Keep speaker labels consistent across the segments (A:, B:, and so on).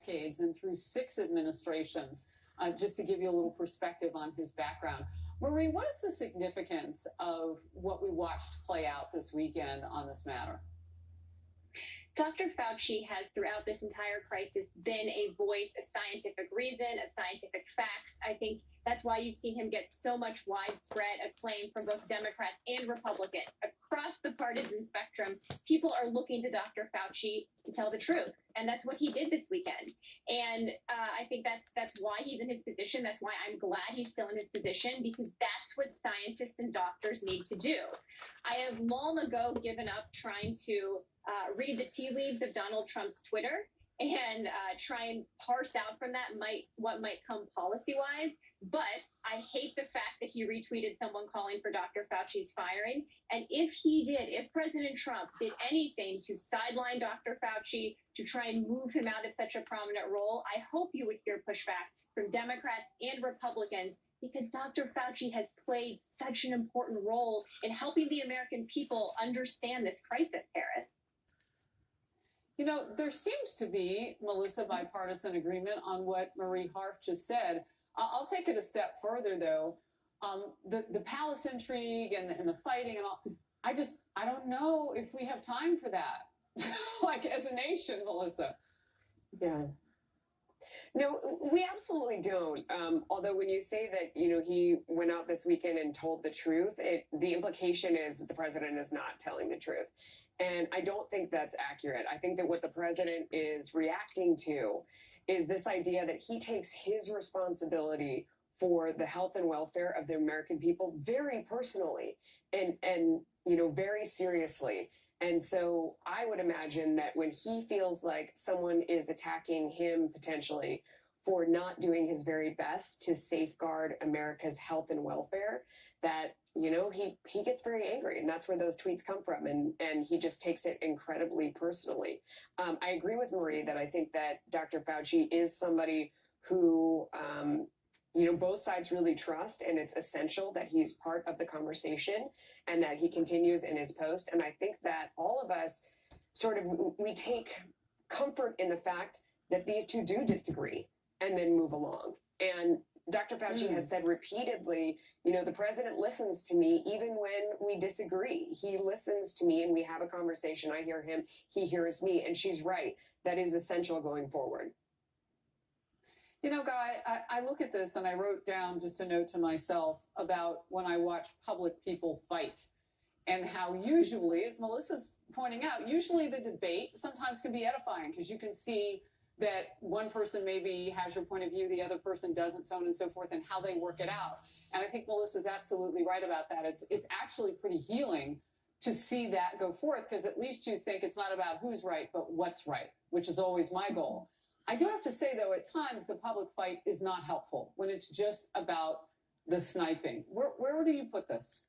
A: decades and through 6 administrations, just to give you a little perspective on his background. Marie, what is the significance of what we watched play out this weekend on this matter?
B: Dr. Fauci has, throughout this entire crisis, been a voice of scientific reason, of scientific facts. I think that's why you've seen him get so much widespread acclaim from both Democrats and Republicans. Across the partisan spectrum, people are looking to Dr. Fauci to tell the truth. And that's what he did this weekend. And I think that's why he's in his position. That's why I'm glad he's still in his position, because that's what scientists and doctors need to do. I have long ago given up trying to read the tea leaves of Donald Trump's Twitter and try and parse out from that what might come policy-wise. But I hate the fact that he retweeted someone calling for Dr. Fauci's firing. And if President Trump did anything to sideline Dr. Fauci, to try and move him out of such a prominent role, I hope you would hear pushback from Democrats and Republicans, because Dr. Fauci has played such an important role in helping the American people understand this crisis, Harris.
A: You know, there seems to be, Melissa, bipartisan agreement on what Marie Harf just said. I'll take it a step further, though. The palace intrigue and the fighting and all, I don't know if we have time for that, like as a nation, Melissa.
C: Yeah. No, we absolutely don't. Although when you say that, you know, he went out this weekend and told the truth, the implication is that the president is not telling the truth. And I don't think that's accurate. I think that what the president is reacting to is this idea that he takes his responsibility for the health and welfare of the American people very personally and you know, very seriously. And so I would imagine that when he feels like someone is attacking him potentially for not doing his very best to safeguard America's health and welfare, that, you know, he gets very angry, and that's where those tweets come from. And he just takes it incredibly personally. I agree with Marie that I think that Dr. Fauci is somebody who, you know, both sides really trust, and it's essential that he's part of the conversation and that he continues in his post. And I think that all of us we take comfort in the fact that these two do disagree and then move along. And Dr. Fauci has said repeatedly, you know, the president listens to me even when we disagree. He listens to me and we have a conversation. I hear him, he hears me, and she's right. That is essential going forward.
A: You know, Guy, I look at this and I wrote down just a note to myself about when I watch public people fight and how usually, as Melissa's pointing out, usually the debate sometimes can be edifying because you can see that one person maybe has your point of view, the other person doesn't, so on and so forth, and how they work it out. And I think Melissa's absolutely right about that. It's actually pretty healing to see that go forth, because at least you think it's not about who's right, but what's right, which is always my goal. I do have to say, though, at times the public fight is not helpful when it's just about the sniping. Where do you put this?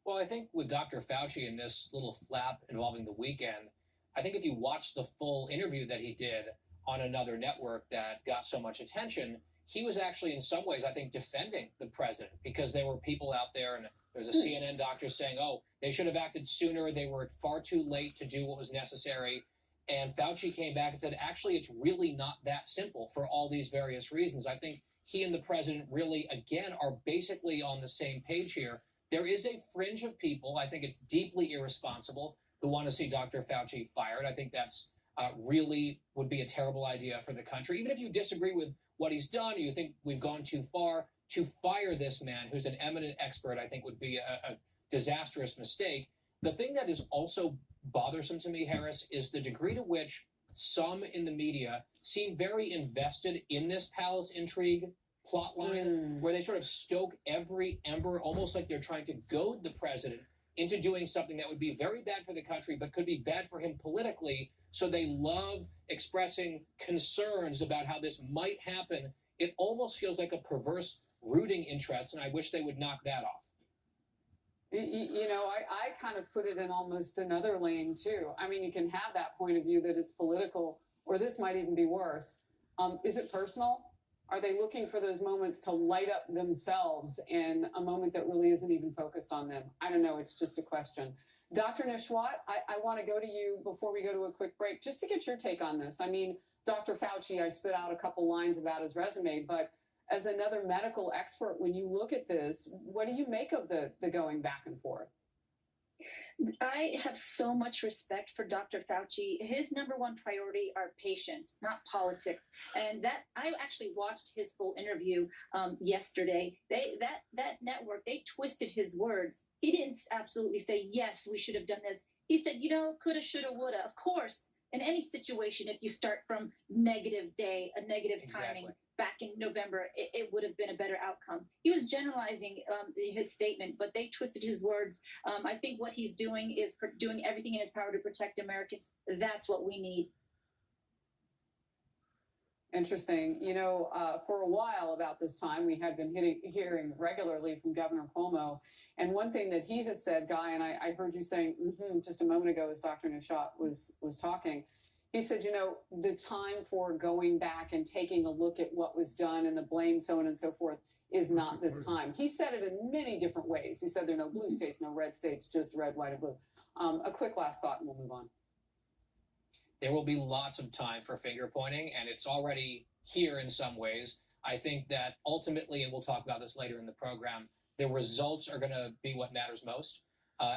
D: Well, I think with Dr. Fauci and this little flap involving the weekend, I think if you watch the full interview that he did on another network that got so much attention, he was actually in some ways, I think, defending the president, because there were people out there, and there's a CNN doctor saying, oh, they should have acted sooner. They were far too late to do what was necessary. And Fauci came back and said, actually, it's really not that simple for all these various reasons. I think he and the president really, again, are basically on the same page here. There is a fringe of people, I think it's deeply irresponsible, who want to see Dr. Fauci fired. I think that's really would be a terrible idea for the country. Even if you disagree with what he's done, or you think we've gone too far, to fire this man who's an eminent expert, I think would be a disastrous mistake. The thing that is also bothersome to me, Harris, is the degree to which some in the media seem very invested in this palace intrigue plotline, where they sort of stoke every ember, almost like they're trying to goad the president into doing something that would be very bad for the country, but could be bad for him politically. So they love expressing concerns about how this might happen. It almost feels like a perverse rooting interest, and I wish they would knock that off.
A: You know, I kind of put it in almost another lane, too. I mean, you can have that point of view that it's political, or this might even be worse. Is it personal? Are they looking for those moments to light up themselves in a moment that really isn't even focused on them? I don't know. It's just a question. Dr. Nesheiwat, I want to go to you before we go to a quick break, just to get your take on this. I mean, Dr. Fauci, I spit out a couple lines about his resume, but as another medical expert, when you look at this, what do you make of the going back and forth?
E: I have so much respect for Dr. Fauci. His number one priority are patients, not politics. And that I actually watched his full interview yesterday. That network, they twisted his words. He didn't absolutely say, yes, we should have done this. He said, coulda, shoulda, woulda. Of course, in any situation, if you start from negative day, a negative timing, back in November, it would have been a better outcome. He was generalizing his statement, but they twisted his words. I think what he's doing is doing everything in his power to protect Americans. That's what we need.
A: Interesting. For a while about this time, we had been hearing regularly from Governor Cuomo. And one thing that he has said, Guy, and I heard you saying just a moment ago as Dr. Nishat was talking, he said, the time for going back and taking a look at what was done and the blame, so on and so forth, is not this time. He said it in many different ways. He said there are no blue states, no red states, just red, white, and blue. A quick last thought and we'll move on.
D: There will be lots of time for finger pointing, and it's already here in some ways. I think that ultimately, and we'll talk about this later in the program, the results are going to be what matters most.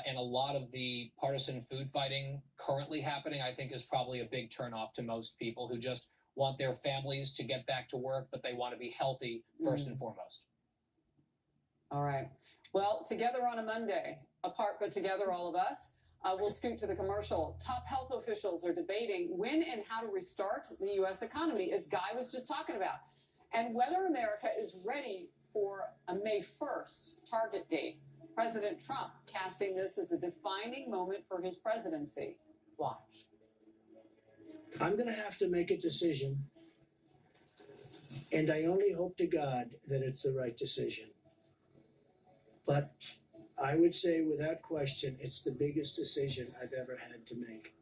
D: And a lot of the partisan food fighting currently happening, I think, is probably a big turnoff to most people who just want their families to get back to work, but they want to be healthy first and foremost.
A: All right. Well, together on a Monday, apart but together, all of us. We'll scoot to the commercial. Top health officials are debating when and how to restart the U.S. economy, as Guy was just talking about, and whether America is ready for a May 1st target date. President Trump casting this as a defining moment for his presidency. Watch.
F: I'm going to have to make a decision, and I only hope to God that it's the right decision. But I would say without question, it's the biggest decision I've ever had to make.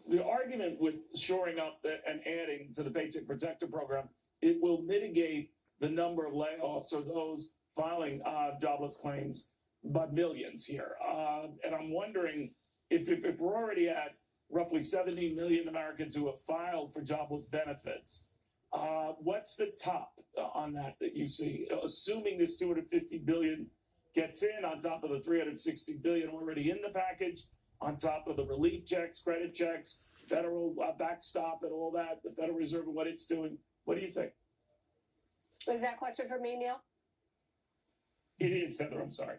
G: The argument with shoring up and adding to the Paycheck Protection Program, it will mitigate the number of layoffs or those filing jobless claims by millions here. And I'm wondering if we're already at roughly 70 million Americans who have filed for jobless benefits, what's the top on that you see, assuming this 250 billion gets in on top of the 360 billion already in the package, on top of the relief checks, credit checks, federal backstop and all that, the Federal Reserve and what it's doing. What do you think?
H: Is that a question for me, Neil?
G: It is, Heather, I'm sorry.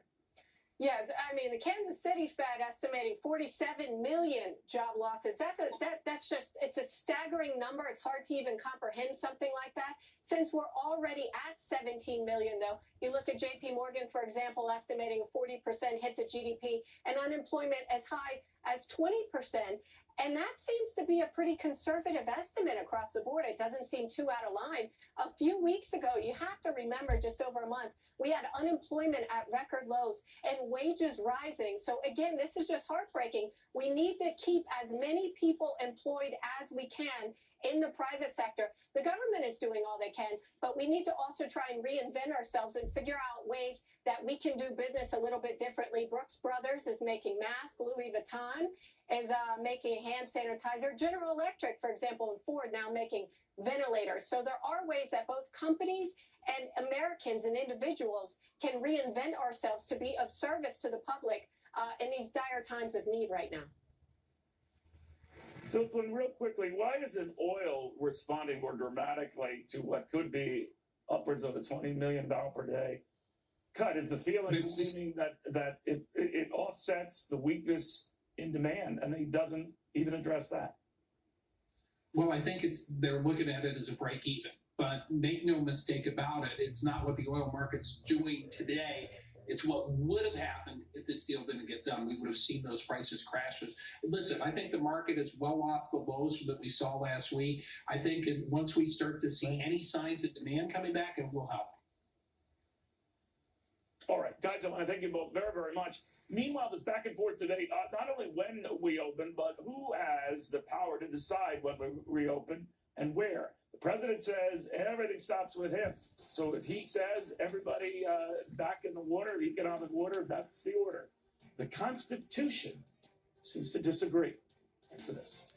H: Yeah, I mean, the Kansas City Fed estimating 47 million job losses. It's a staggering number. It's hard to even comprehend something like that. Since we're already at 17 million, though, you look at JP Morgan, for example, estimating a 40% hit to GDP and unemployment as high as 20%. And that seems to be a pretty conservative estimate across the board. It doesn't seem too out of line. A few weeks ago, you have to remember, just over a month, we had unemployment at record lows and wages rising. So again, this is just heartbreaking. We need to keep as many people employed as we can in the private sector. The government is doing all they can, but we need to also try and reinvent ourselves and figure out ways that we can do business a little bit differently. Brooks Brothers is making masks. Louis Vuitton is making hand sanitizer. General Electric, for example, and Ford now making ventilators. So there are ways that both companies and Americans and individuals can reinvent ourselves to be of service to the public in these dire times of need right now.
G: So, Flynn, real quickly, why isn't oil responding more dramatically to what could be upwards of a $20 million per day cut? Is the feeling seeming that it offsets the weakness in demand, and he doesn't even address that?
I: Well, I think they're looking at it as a break even, but make no mistake about it, it's not what the oil market's doing today. It's what would have happened if this deal didn't get done. We would have seen those prices crashes. Listen, I think the market is well off the lows that we saw last week. I think once we start to see any signs of demand coming back, it will help.
G: All right, guys, I want to thank you both very, very much. Meanwhile, this back and forth today, not only when we open, but who has the power to decide when we reopen and where. The president says everything stops with him. So if he says everybody back in the water, economic water, that's the order. The Constitution seems to disagree. to this.